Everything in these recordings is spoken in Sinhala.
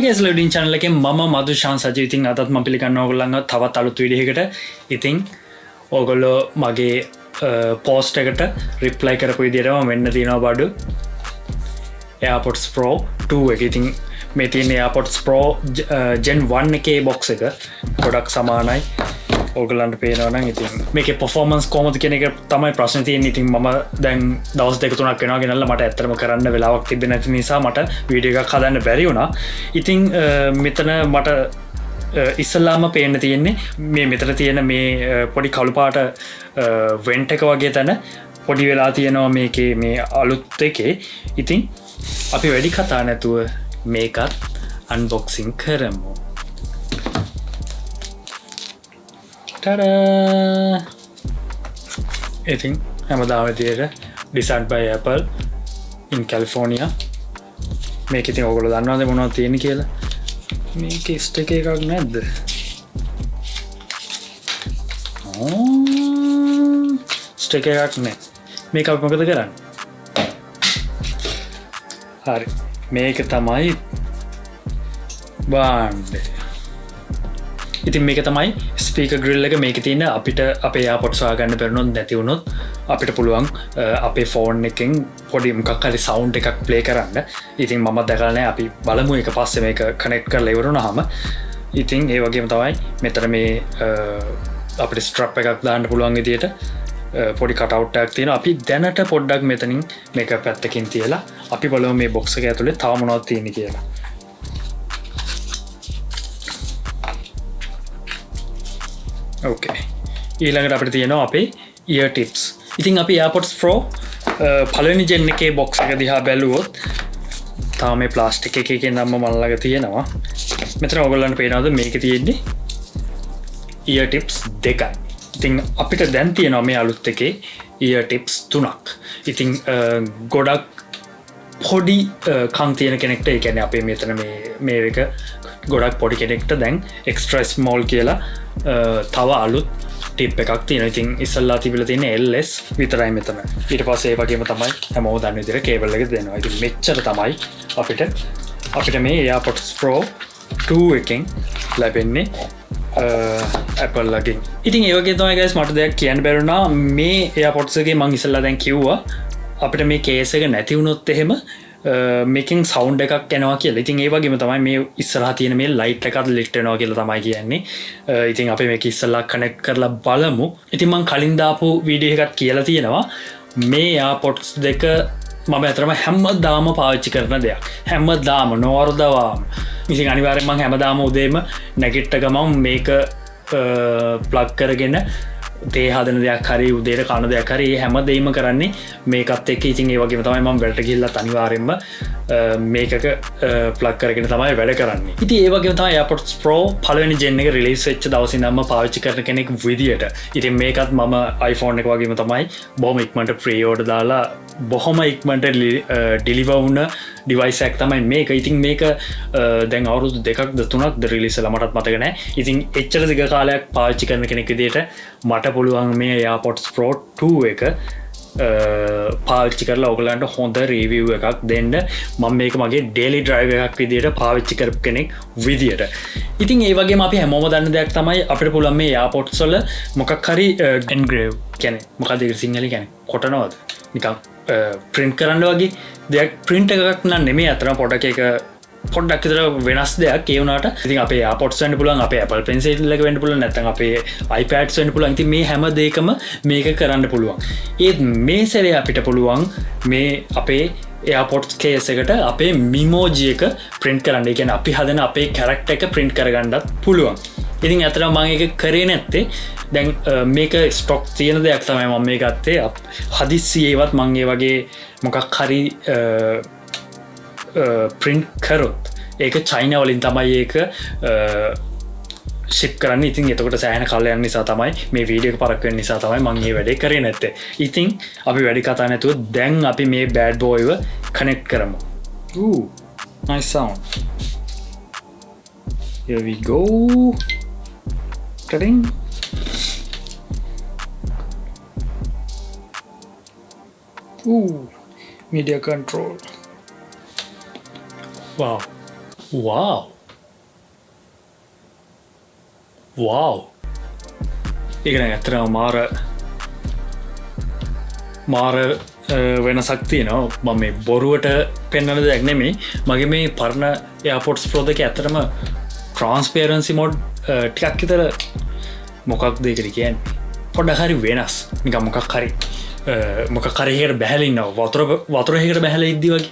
guys loading channel එකෙන් මම මදුෂාන් සජීව. ඉතින් අදත් මම පිළිගන්නවා ඔයගොල්ලන්ව තවත් අලුත් වීඩියෝ එකකට. ඉතින් ඔයගොල්ලෝ මගේ post එකට reply කරපු විදිහටම වෙන්න තියෙනවා බඩු AirPods Pro 2 එක. ඉතින් මේ තියෙන AirPods Pro Gen 1 එකේ box එක ගොඩක් සමානයි. ඔයගොල්ලන්ට පේනවා නම් ඉතින් මේකේ performance කොහොමද කියන එක තමයි ප්‍රශ්නේ තියෙන්නේ. ඉතින් මම දැන් දවස් දෙක තුනක් වෙනවා ගෙනල්ලා මට ඇත්තටම කරන්න වෙලාවක් තිබෙන්නේ නැති නිසා මට වීඩියෝ එකක් හදන්න බැරි වුණා. ඉතින් මෙතන මට ඉස්සල්ලාම පේන්න තියෙන්නේ මේ මෙතන තියෙන මේ පොඩි කළු පාට වෙන්ට් එක වගේ තැන පොඩි වෙලා තියෙනවා මේකේ මේ අලුත් එකේ. ඉතින් අපි වැඩි කතා නැතුව මේකත් unboxing කරමු. Ta-da! ඉතින් හැමදාම විදියට designed by Apple in California. මේක ඉතින් ඔයගොල්ලෝ දන්නවද මොනවද තියෙන්නේ කියලා? මේකේ ස්ටිකර් එකක් නැද්ද? ස්ටිකර් එකක් නැහැ. මේක අපි මොකද කරන්නේ? හරි. මේක තමයි බාණ්ඩේ. ඉතින් මේක තමයි ස්පීකර් ග්‍රිල් එක. මේකේ තියෙන අපිට අපේ AirPods හොයාගන්න බැරිනොත් නැති වුණොත් අපිට පුළුවන් අපේ ෆෝන් එකෙන් පොඩි මොකක් හරි සවුන්ඩ් එකක් ප්ලේ කරන්න. ඉතින් මම දැකලා නැහැ. අපි බලමු ඒක පස්සේ මේක කනෙක්ට් කරලා ඉවර වුණාම. ඉතින් ඒ වගේම තමයි මෙතන මේ අපිට ස්ට්‍රැප් එකක් දාන්න පුළුවන් විදියට පොඩි කට් අවුට් එකක් තියෙනවා. අපි දැනට පොඩ්ඩක් මෙතනින් මේක පැත්තකින් තියලා අපි බලමු මේ බොක්ස් එක ඇතුලේ තව මොනවද තියෙන්නේ කියලා. Okay. ඊළඟට අපිට තියෙනවා අපේ ear tips. ඉතින් අපි AirPods Pro පළවෙනි gen එකේ box එක දිහා බැලුවොත් තාම මේ ප්ලාස්ටික් එකේ නම්ම මම ළඟ තියෙනවා. මෙතන ඔයගොල්ලන්ට පේනවද මේකේ තියෙන්නේ ear tips දෙකයි. ඉතින් අපිට දැන් තියෙනවා මේ අලුත් එකේ ear tips තුනක්. ඉතින් ගොඩක් පොඩි කන් තියෙන කෙනෙක්ට ඒ කියන්නේ අපේ මෙතන මේ එක ගොඩක් පොඩි කෙනෙක්ට දැන් extra small කියලා තව අලුත් ටිප් එකක් තියෙනවා. ඉතින් ඉස්සල්ලා තිබිලා තියෙන LS විතරයි මෙතන. ඊට පස්සේ ඒ වගේම තමයි හැමෝම දන්න විදිහට කේබල් එක දෙනවා. ඉතින් මෙච්චර තමයි අපිට මේ AirPods Pro 2 එකෙන් ලැබෙන්නේ Apple ලගින්. ඉතින් ඒ වගේ තමයි guys මට දෙයක් කියන්න බැරුණා. මේ AirPods එකේ මම ඉස්සල්ලා දැන් කිව්වා අපිට මේ කේස් එක නැති වුණොත් එහෙම මේකෙන් සවුන්ඩ් එකක් එනවා කියලා. ඉතින් ඒ වගේම තමයි මේ ඉස්සරහා තියෙන මේ ලයිට් එකත් ලිට් වෙනවා කියලා තමයි කියන්නේ. ඉතින් අපි මේක ඉස්සරලා කනෙක්ට් කරලා බලමු. ඉතින් මම කලින් දාපු වීඩියෝ එකක් කියලා තියෙනවා මේ AirPods දෙක මම අතරම හැමදාම පාවිච්චි කරන දෙයක්. හැමදාම නොවරදවාම. ඉතින් අනිවාර්යෙන් මම හැමදාම උදේම නැගිට ගමන් මේක ප්ලග් කරගෙන තේ හදන දෙයක් හරි උදේට කන දෙයක් හරි හැම දෙයක්ම කරන්නේ මේකත් එක්ක. ඉතින් ඒ වගේම තමයි මම වැඩට ගිහිල්ලා අනිවාර්යෙන්ම මේකක ප්ලග් කරගෙන තමයි වැඩ කරන්නේ. ඉතින් ඒ වගේම තමයි AirPods Pro පළවෙනි gen එක රිලීස් වෙච්ච දවසේ ඉඳන්ම පාවිච්චි කරන කෙනෙක් විදියට. ඉතින් මේකත් මම iPhone එක වගේම තමයි බොහොම ඉක්මනට ප්‍රී ඕඩර් දාලා බොහොම ඉක්මනට ඩිලිවර් වුණ ඩිවයිස් එකක් තමයි මේක. ඉතින් මේක දැන් අවුරුදු 2ක්ද 3ක්ද රිලීස් වෙලා මටත් මතක නැහැ. ඉතින් එච්චර දිග කාලයක් පාවිච්චි කරන කෙනෙක් විදියට මට පුළුවන් මේ AirPods Pro 2 එක පාවිච්චි කරලා ඔයගලන්ට හොඳ රිවිව් එකක් දෙන්න. මම මේක මගේ ඩේලි ඩ්‍රයිව් එකක් විදියට පාවිච්චි කරපු කෙනෙක් විදියට. ඉතින් ඒ වගේම අපි හැමෝම දන්න දෙයක් තමයි අපිට පුළුවන් මේ AirPods වල මොකක් හරි engrave කියන්නේ මොකක්ද ඒක සිංහලෙන් කියන්නේ කොටනවද නිකන් print කරන්න වගේ දෙයක්. print එකක් නම් නෙමෙයි අතන පොඩ්ඩක් විතර වෙනස් දෙයක්. ඒ වුණාට ඉතින් අපේ AirPods වෙන්න පුළුවන්, අපේ Apple Pencil එක වෙන්න පුළුවන්, නැත්නම් අපේ iPads වෙන්න පුළුවන්. ඉතින් මේ හැම දෙයකම මේක කරන්න පුළුවන්. ඒත් මේ සැරේ අපිට පුළුවන් මේ අපේ AirPods case එකට අපේ memoji එක print කරන්න. ඒ කියන්නේ අපි හදන අපේ character එක print කරගන්නත් පුළුවන්. ඉතින් අතන මම ඒක කරේ නැත්තේ දැන් මේක ස්ටොක් තියෙන දෙයක් තමයි මම මේ ගත්තේ. හදිස්සියේවත් මම ඒ වගේ මොකක් හරි print කරොත් ඒක චයිනා වලින් තමයි ඒක ශිප් කරන්න. ඉතින් එතකොට සෑහෙන කාලයක් යන නිසා තමයි මේ වීඩියෝ එක පරක් වෙන නිසා තමයි මම මේ වැඩේ කරේ නැත්තේ. ඉතින් අපි වැඩි කතා නැතුව දැන් අපි මේ bad boyව connect කරමු. Nice sound. Here we go. Ta-ding. Media control. Wow. wow ඒකන ඇතරම මාර වෙනසක් තියෙනවා මම මේ බොරුවට පෙන්වන දෙයක් නෙමෙයි මගේ මේ පරණ AirPods Pro දෙක ඇත්තටම transparency mode ටිකක් විතර මොකක්ද ඒකට කියන්නේ පොඩ්ඩක් හරි වෙනස් නිකන් මොකක් හරි හරියට බැහැලා ඉන්නවා වතුර හේකට බැහැලා ඉද්දි වගේ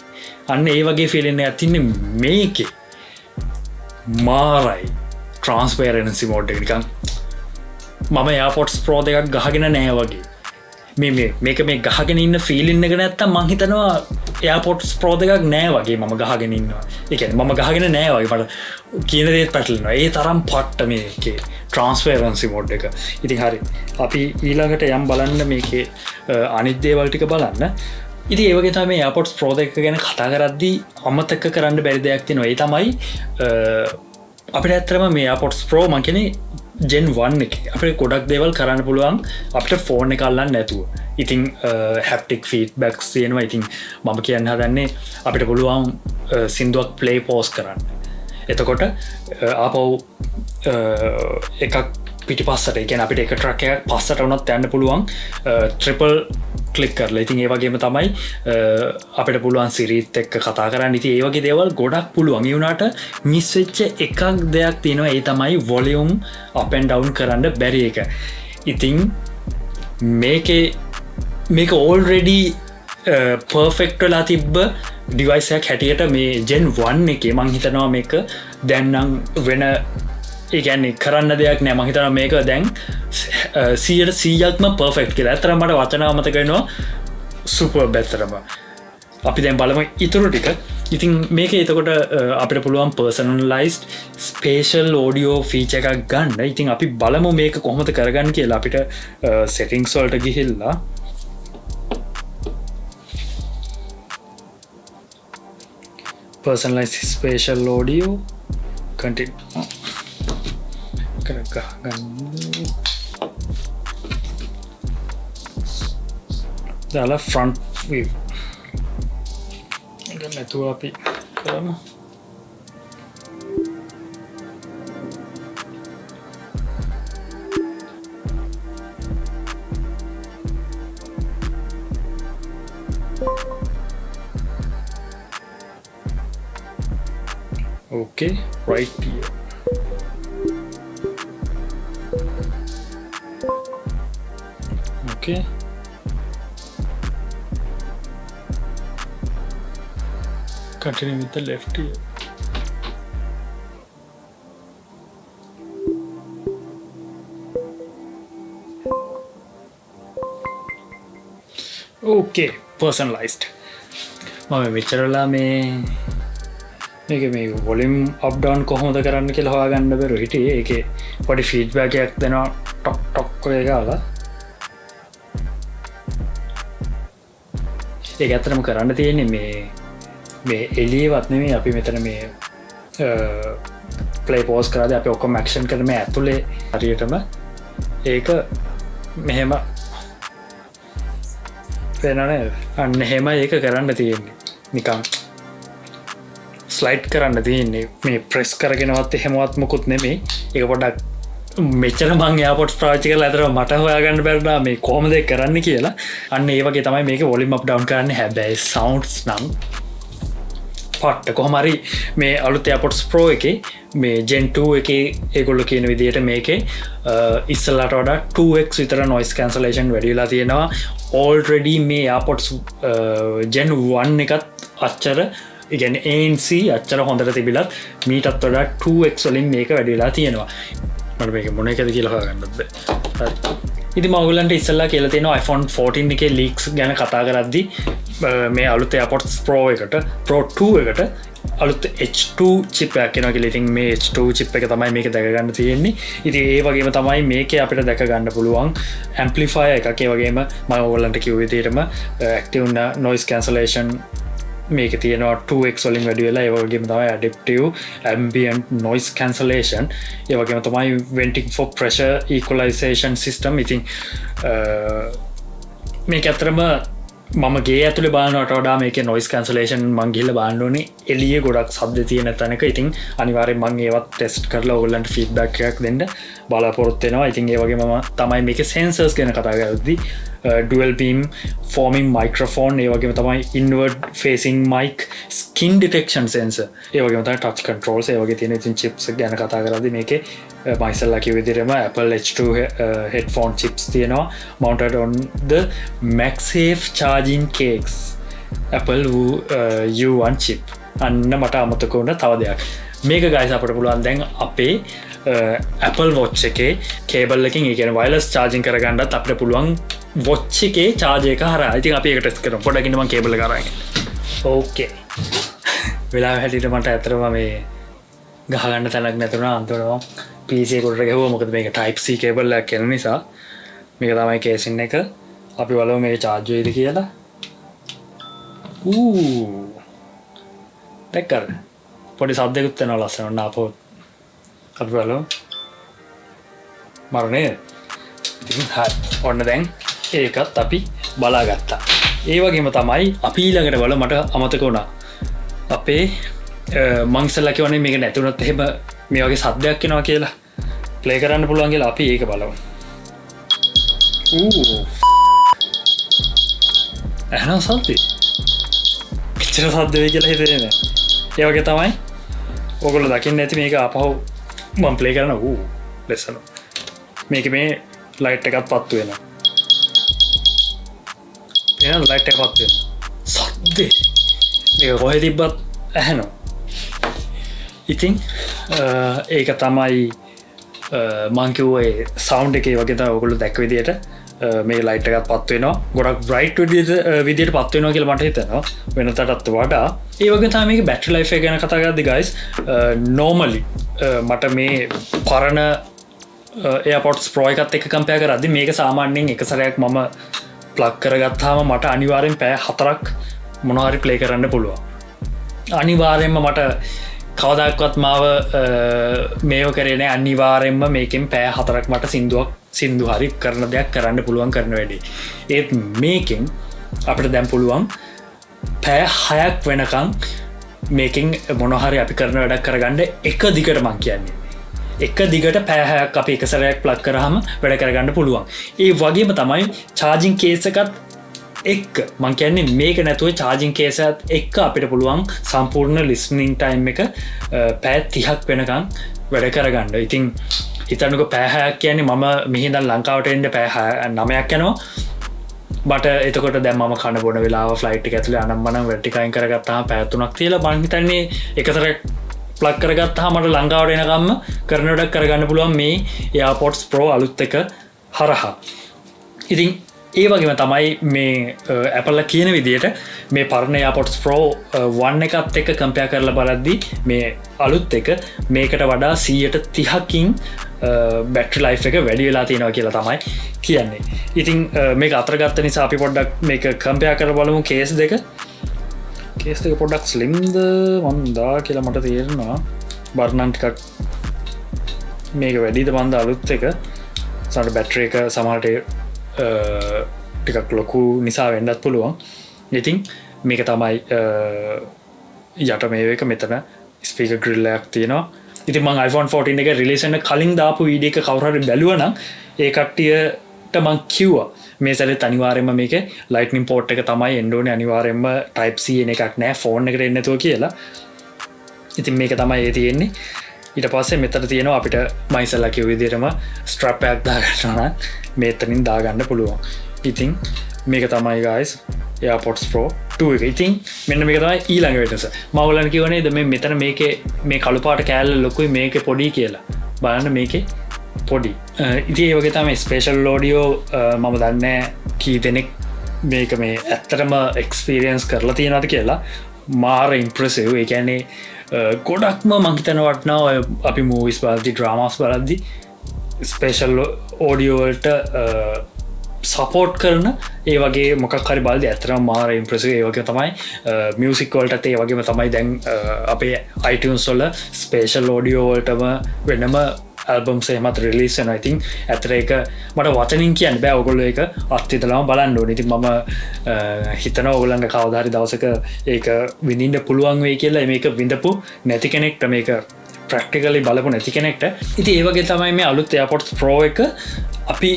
අන්න ඒ වගේ ෆීලින් එකක් තින්නේ මේකේ මාරයි transparency mode එක නිකන් මම AirPods Pro දෙකක් ගහගෙන නැහැ වගේ මේක මේ ගහගෙන ඉන්න ෆීලින් එක නැත්තම් මං හිතනවා AirPods Pro දෙකක් නෑ වගේ මම ගහගෙන ඉන්නවා ඒ කියන්නේ මම ගහගෙන නෑ වගේ මට කියන දේත් පැටලෙනවා ඒ තරම් පට්ට මේකේ transparency mode එක ඉතින් හරි අපි ඊළඟට යම් බලන්න මේකේ අනිත් දේවල් ටික බලන්න ඉතින් ඒ වගේ තමයි මේ AirPods Pro දෙක ගැන කතා කරද්දී අමතක කරන්න බැරි දෙයක් තියෙනවා ඒ තමයි අපිට ඇත්තටම මේ AirPods Pro මං කියන්නේ Gen 1 එක අපිට ගොඩක් දේවල් කරන්න පුළුවන් අපිට ෆෝන් එක අල්ලන්න නැතුව ඉතින් හැප්ටික් ෆීඩ්බැක්ස් තියෙනවා ඉතින් මම කියන්න හදන්නේ අපිට පුළුවන් සින්දුවක් ප්ලේ පෝස් කරන්න එතකොට ආපහු එකක් පිටිපස්සට ඒ කියන්නේ අපිට එක ට්‍රැක් එකක් පස්සට වුණත් යන්න පුළුවන් ට්‍රිපල් ක්ලික් කරලා ඉතින් ඒ වගේම තමයි අපිට පුළුවන් සිරීත් එක්ක කතා කරන්න ඉතින් ඒ වගේ දේවල් ගොඩක් පුළුවන් ඒ වුණාට මිස් වෙච්ච එකක් දෙයක් තියෙනවා ඒ තමයි වොලියුම් අප් ඇන්ඩ් ඩවුන් කරන්න බැරි එක ඉතින් මේක ඕල්රෙඩි පර්ෆෙක්ට් වෙලා තිබ්බ ඩිවයිස් එකක් හැටියට මේ Gen 1 එකේ මං හිතනවා මේක දැන් නම් වෙන ඒ කියන්නේ කරන්න දෙයක් නෑ මං හිතනවා මේක දැන් 100%ක්ම පර්ෆෙක්ට් කියලා. ඇත්තටම මට වචන අමතක වෙනවා සුපර්බ් ඇත්තටම. අපි දැන් බලමු ඊටු ටික. ඉතින් මේකේ එතකොට අපිට පුළුවන් personalized spatial audio feature එකක් ගන්න. ඉතින් අපි බලමු මේක කොහොමද කරගන්නේ කියලා. අපිට settings වලට ගිහිල්ලා personalized spatial audio continue දාලා front view එක නැතුව අපි කරමු okay right here okay continue with the left here okay personalized මම මෙච්චරලා මේක මේ වොලියම් අප් ඩවුන් කොහොමද කරන්න කියලා හොයාගන්න බැරුව හිටියේ ඒකේ පොඩි ෆීඩ්බැක් එකක් දෙනවා ටොක් ටොක් ඔය ගාලා ඒක ඇත්තටම කරන්න තියෙන්නේ මේ එළියවත් නෙමෙයි අපි මෙතන මේ ප්ලේ පෝස් කරාදී අපි ඔක්කොම ඇක්ෂන් කරන මේ ඇතුලේ හරියටම ඒක මෙහෙම වෙනවනේ අන්න එහෙම ඒක කරන්න තියෙන්නේ නිකන් ස්ලයිඩ් කරන්න තියෙන්නේ මේ ප්‍රෙස් කරගෙනවත් එහෙමවත් මොකුත් නෙමෙයි ඒක පොඩ්ඩක් මෙච්චර මං AirPods පාවිච්චි කරලා අතර මට හොයාගන්න බැරිලා මේ කොහොමද ඒක කරන්නේ කියලා අන්න ඒ වගේ තමයි මේකේ වොලියම් අප් ඩවුන් කරන්නේ හැබැයි සවුන්ඩ්ස් නම් පට්ට කොහොම හරි මේ අලුත් AirPods Pro එකේ මේ Gen 2 එකේ ඒගොල්ලෝ කියන විදිහට මේකේ ඉස්සෙල්ලාට වඩා 2x විතර noise cancellation වැඩි වෙලා තියෙනවා already මේ AirPods Gen 1 එකත් අච්චර ඉගැන ANC අච්චර හොඳට තිබිලත් මීටත් වඩා 2x වලින් මේක වැඩිලා තියෙනවා මට මේක මොන එකද කියලා හොයාගන්නත් බෑ ඉතින් මම ඔයගලන්ට ඉස්සෙල්ලා කියලා තියෙනවා iPhone 14 එකේ leaks ගැන කතා කරද්දී මේ අලුත් AirPods Pro එකට Pro 2 එකට අලුත් H2 chip එකක් එනවා කියලා. ඉතින් මේ H2 chip එක තමයි මේක දැක ගන්න තියෙන්නේ. ඉතින් ඒ වගේම තමයි මේකේ අපිට දැක ගන්න පුළුවන් amplifier එකක්. ඒ වගේම මම ඔයගලන්ට කිව්ව විදිහටම active noise cancellation මේක තියෙනවා 2x වලින් වැඩි වෙලා ඒ වගේම තමයි adaptive ambient noise cancellation ඒ වගේම තමයි venting for pressure equalization system ඉතින් මේක අතරම මම ගේ ඇතුළ බානට වඩා මේක නොයිස් කන්සලේෂන් මංගිල්ල බාණ්ඩෝනේ එලිය ගොඩක් සබ්ද තියෙන තැනක ඉතින් අනිවාරය මං ඒවත් ටෙස්ට් කරලා ඔල්ලන්ට ෆීඩ්බැක්යක් දෙන්න බලාපොරොත්වෙනවා ඉතින් ඒ වගේ ම තමයි මේක සෙන්සර්ස් ගැන කතාගරද්දි ඩුවල් බීම් ෆෝමින් මයික්‍රෆෝන් ඒවගේ තමයි inward facing mic skin detection sensor ඒවගේ තයි ටච් කන්ට්‍රෝල්ස් ඒවගේ තියෙන ඉතින් චිප්ස් ගැන කතා කරද මේක මයිසල්ලකි විදිරම Apple H2 හෙඩ්ෆෝන් චිප්ස් තියෙනවා mounted on the MagSafe charging cakes Apple U1 chip අන්න මට අමතකුන්න තව දෙයක් මේක ගයිස් අපට පුළුවන් දැන් අපේ Apple Watch එකේ කේබල් එකින් ඒ කියන්නේ වයර්ලස් charging කරගන්නත් අපිට පුළුවන් watch එකේ charge එක හරහා ඉතින් අපි ඒක ටෙස්ට් කරමු පොඩ්ඩක් ඉන්න මම කේබල් එක අරගෙන ඕකේ වෙලාව හැටියට මට ඇත්තටම මේ ගහ ගන්න තැනක් නැතුණා අන්තිමට PC එකට ගහුවා මොකද මේක type C කේබල් එකක් කියන නිසා මේක තමයි කේසින් එක අපි බලමු මේක charge වෙයිද කියලා දැක්කද පොඩි සද්දයක්ත් වෙනවා ලස්සනට නාපෝ අපි බලමු මරනේ ඉතින් හරි ඔන්න දැන් ඒකත් අපි බලාගත්තා ඒ වගේම තමයි අපි ඊළඟට බලමු මට අමතක වුණා අපේ මං ඉස්සෙල්ලා කියවනේ මේක නැතුණත් එහෙම මේ වගේ සද්දයක් එනවා කියලා ප්ලේ කරන්න පුළුවන් කියලා අපි ඒක බලමු එහෙනම් සද්දේ කිච්චර සද්ද වෙයි කියලා හිතේ නෑ ඒ වගේ තමයි ඔයගොල්ලෝ දකින්න ඇති මේක අපහු මම ප්ලේ කරන ලෙසන මේක මේ ලයිට් එකත් පත්තු වෙනවා එන ලයිට් එක පත්තු වෙනවා සද්දේ මේක කොහෙ තිබ්බත් ඇහෙනවා ඉතින් ඒක තමයි මං කිව්වේ සවුන්ඩ් එකේ වගේ තමයි ඔයගොල්ලෝ දැක්ක විදියට මේ ලයිට් එකත් පත් වෙනවා ගොඩක් බ්‍රයිට් විදියට පත් වෙනවා කියලා මට හිතෙනවා වෙනතටත් වඩා ඒ වගේ තමයි මේක බැටරි ලයිෆ් එක ගැන කතා කරද්දි guys normally මට මේ පරණ AirPods Pro එකත් එක්ක කම්පෙයාර් කරද්දි මේක සාමාන්‍යයෙන් එක සැරයක් මම ප්ලග් කරගත්තාම මට අනිවාර්යෙන් පැය 4ක් මොනවා හරි ප්ලේ කරන්න පුළුවන් අනිවාර්යෙන්ම මට කවදාවත් මාව මේව කරේ නැහැ අනිවාර්යෙන්ම මේකෙන් පැය 4ක් මට සින්දු හරි කරන දෙයක් කරන්න පුළුවන් කරන වැඩේ ඒත් මේකෙන් අපිට දැන් පුළුවන් පැය 6ක් වෙනකන් මේකෙන් මොනවා හරි අපි කරන වැඩක් කරගන්න එක දිගට මං කියන්නේ එක දිගට පැය 6ක් අපි එක සැරයක් ප්ලග් කරාම වැඩ කරගන්න පුළුවන් ඒ වගේම තමයි charging case එකත් එක්ක මං කියන්නේ මේක නැතුව charging case එකත් එක්ක අපිට පුළුවන් සම්පූර්ණ listening time එක පැය 30ක් වෙනකන් වැඩ කරගන්න. ඉතින් හිතන්නකෝ පැය 6ක් කියන්නේ මම මෙහි ඉඳන් ලංකාවට එන්න පැය 9ක් යනවා. බට එතකොට දැන් මම කන බොන වෙලාව ෆ්ලයිට් එක ඇතුලේ අනම්මනම් වැඩ ටික අයින් කරගත්තාම පැය 3ක් තියලා මං හිතන්නේ එකතරක් ප්ලග් කරගත්තාම මට ලංකාවට එනකම්ම කරන වැඩක් කරගන්න පුළුවන් මේ AirPods Pro අලුත් එක හරහා. ඉතින් ඒ වගේම තමයි මේ Apple කියන විදිහට මේ පරණ AirPods Pro 1 එකත් එක්ක කම්පෙයාර් කරලා බලද්දී මේ අලුත් එක මේකට වඩා 130කින් බැටරි ලයිෆ් එක වැඩි වෙලා තියෙනවා කියලා තමයි කියන්නේ. ඉතින් මේක අතර ගත්ත නිසා අපි පොඩ්ඩක් මේක කම්පෙයාර් කරලා බලමු කේස් දෙක. කේස් දෙක පොඩ්ඩක් ස්ලිම්ද මන්දා කියලා මට තේරෙනවා. බර්නන් ටිකක් මේක වැඩිද මන්ද අලුත් එක. සමහර බැටරි එක සමහරට ටිකක් ලොකු නිසා වෙන්නත් පුළුවන්. ඉතින් මේක තමයි යට මේ එක මෙතන ස්පීකර් ග්‍රිල් එකක් තියෙනවා. ඉතින් මම iPhone 14 එක රිලීස් වෙන්න කලින් දාපු වීඩියෝ එක කවුරු හරි බැලුවා නම් ඒ කට්ටියට මම කිව්වා මේ සැරේත් අනිවාර්යයෙන්ම මේකේ lightning port එක තමයි එන්න ඕනේ අනිවාර්යයෙන්ම type C එන එකක් නෑ ෆෝන් එකට එන්නේ නැතුව කියලා. ඉතින් මේක තමයි ඒ තියෙන්නේ. ඊට පස්සේ මෙතන තියෙනවා අපිට මයිසල්ලා කිව්ව විදිහටම ස්ට්‍රැප් එකක් දාගන්නවා නම් මෙතනින් දාගන්න පුළුවන්. ඉතින් මේක තමයි guys AirPods Pro 2 එක. ඉතින් මෙන්න මේක තමයි ඊළඟ වෙනස. මම ඔයාලට කියවනේද මේ මෙතන මේකේ මේ කළු පාට කෑල්ල ලොකුයි මේකේ පොඩි කියලා. බලන්න මේකේ පොඩි. ඉතින් ඒ වගේ තමයි ස්පෙෂල් ඔඩියෝ මම දන්නේ කී දෙනෙක් මේක මේ ඇත්තටම එක්ස්පීරියන්ස් කරලා තියෙනවද කියලා. මාර ඉම්ප්‍රෙසිව්. ඒ කියන්නේ ගොඩක්ම මං හිතන වටනවා අපි මූවිස් බලද්දි ඩ්‍රාමාස් බලද්දි ස්පෙෂල් ඔඩියෝ වලට සපෝට් කරන ඒ වගේ මොකක් හරි බලද්දි ඇත්තටම මාර ඉම්ප්‍රෙසිව්. ඒ වගේ තමයි මියුසික් වලටත් ඒ වගේම තමයි දැන් අපේ iTunes වල ස්පෙෂල් ඔඩියෝ වලටම වෙනම ඇල්බම්ස් එහෙමත් රිලීස් වෙනවා. ඉතින් ඇත්තට ඒක මට වචනින් කියන්න බෑ. ඔයගොල්ලෝ ඒක අත්විඳලාම බලන්න ඕනේ. ඉතින් මම හිතනවා ඔයගොල්ලන්ට කවදා හරි දවසක ඒක විඳින්න පුළුවන් වෙයි කියලා. මේක විඳපු නැති කෙනෙක්ට මේක ප්‍රැක්ටිකලි බලපු නැති කෙනෙක්ට. ඉතින් ඒ වගේ තමයි මේ අලුත් AirPods Pro එක අපි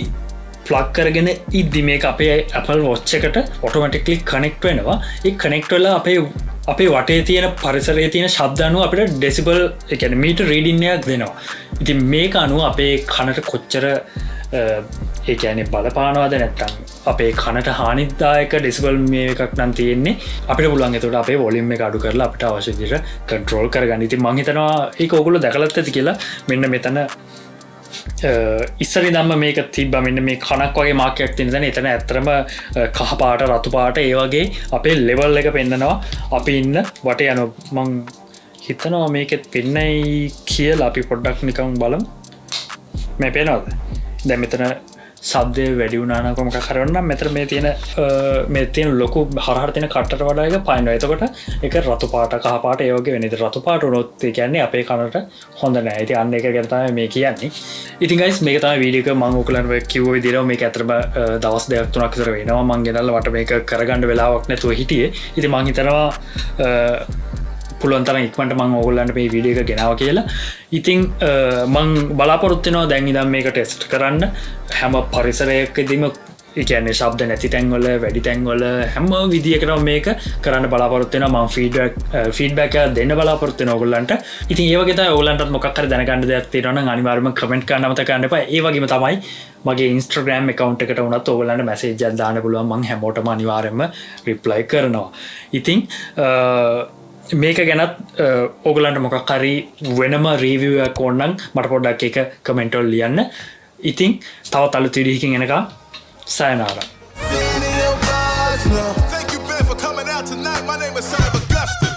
ප්ලග් කරගෙන ඉද්දි මේක අපේ Apple Watch එකට ඔටෝමැටික්ලි කනෙක්ට් වෙනවා. ඒ කනෙක්ට් වෙලා අපේ වටේ තියෙන පරිසරයේ තියෙන ශබ්ද අනුව අපිට ඩෙසිබල් ඒ කියන්නේ මීටර් රීඩින් එකක් දෙනවා. ඉතින් මේක අනුව අපේ කනට කොච්චර ඒ කියන්නේ බලපානවද නැත්නම් අපේ කනට හානිදායක ඩෙසිබල් මේ එකක් නම් තියෙන්නේ අපිට පුළුවන් ඒකට අපේ වොලියුම් එක අඩු කරලා අපිට අවශ්‍ය විදිහට කන්ට්‍රෝල් කරගන්න. ඉතින් මම හිතනවා ඒක ඔයගොල්ලෝ දැකලත් ඇති කියලා. මෙන්න මෙතන ඉස්සරි දම්ම මේක තිබ්බ මෙන්න මේ කනක් වගේ මාර්කයක් තියෙන තැන එතන ඇත්තටම කහ පාට රතු පාට ඒ වගේ අපේ ලෙවල් එක පෙන්නනවා අපි ඉන්න වටේ යන මං හිතනවා මේකෙත් පෙන්නයි කියලා අපි පොඩ්ඩක් නිකන් බලමු මේ පේනවද දැන් මෙතන සබ්දේ වැඩි වුණා නම් කොහොමද කරවන්නම් මෙතන මේ තියෙන ලොකු හරහර තියෙන කට්ටට වඩා එක පයින්නවා. එතකොට ඒක රතු පාට කහ පාට ඒ වගේ වෙන. ඉතින් රතු පාට උනොත් ඒ කියන්නේ අපේ කනට හොඳ නෑ. ඉතින් අන්න ඒක ගැන තමයි මේ කියන්නේ. ඉතින් guys මේක තමයි වීඩියෝ එක මම ඔයගලන්ට කිව්ව විදිහට මේක ඇත්තටම දවස් 2ක් 3ක් විතර වෙනවා. මම ගෙනල්ලා වට මේක කරගන්න වෙලාවක් නැතුව හිටියේ. ඉතින් මම හිතනවා පුළුවන් තරම් ඉක්මනට මම ඕගොල්ලන්ට මේ වීඩියෝ එක ගෙනාවා කියලා. ඉතින් මම බලාපොරොත්තු වෙනවා දැන් ඉඳන් මේක ටෙස්ට් කරන්න හැම පරිසරයකදීම ඒ කියන්නේ ශබ්ද නැති තැන්වල වැඩි තැන්වල හැම විදියකටම මේක කරන්න බලාපොරොත්තු වෙනවා. මම ෆීඩ්බැක් එකක් දෙන්න බලාපොරොත්තු වෙනවා ඔයගොල්ලන්ට. ඉතින් ඒ වගේ තමයි ඔයගොල්ලන්ටත් මොකක් හරි දැනගන්න දෙයක් තියෙනවා නම් අනිවාර්යයෙන්ම කමෙන්ට් කරන්න අමතක කරන්න එපා. ඒ වගේම තමයි මගේ Instagram account එකට වුණත් ඔයගොල්ලන්ට මැසේජ් එකක් දාන්න පුළුවන්. මම හැමෝටම අනිවාර්යයෙන්ම reply කරනවා. ඉතින් මේක ගැනත් ඔයගලන්ට මොකක් හරි වෙනම රිවිව් එකක් ඕනනම් මට පොඩ්ඩක් ඒක කමෙන්ට් වල ලියන්න. ඉතින් තවත් අලුත් වීඩියෝ එකකින් එනකම් sayonara. Thank you, Ben, for coming out tonight. My name is Simon Augustus.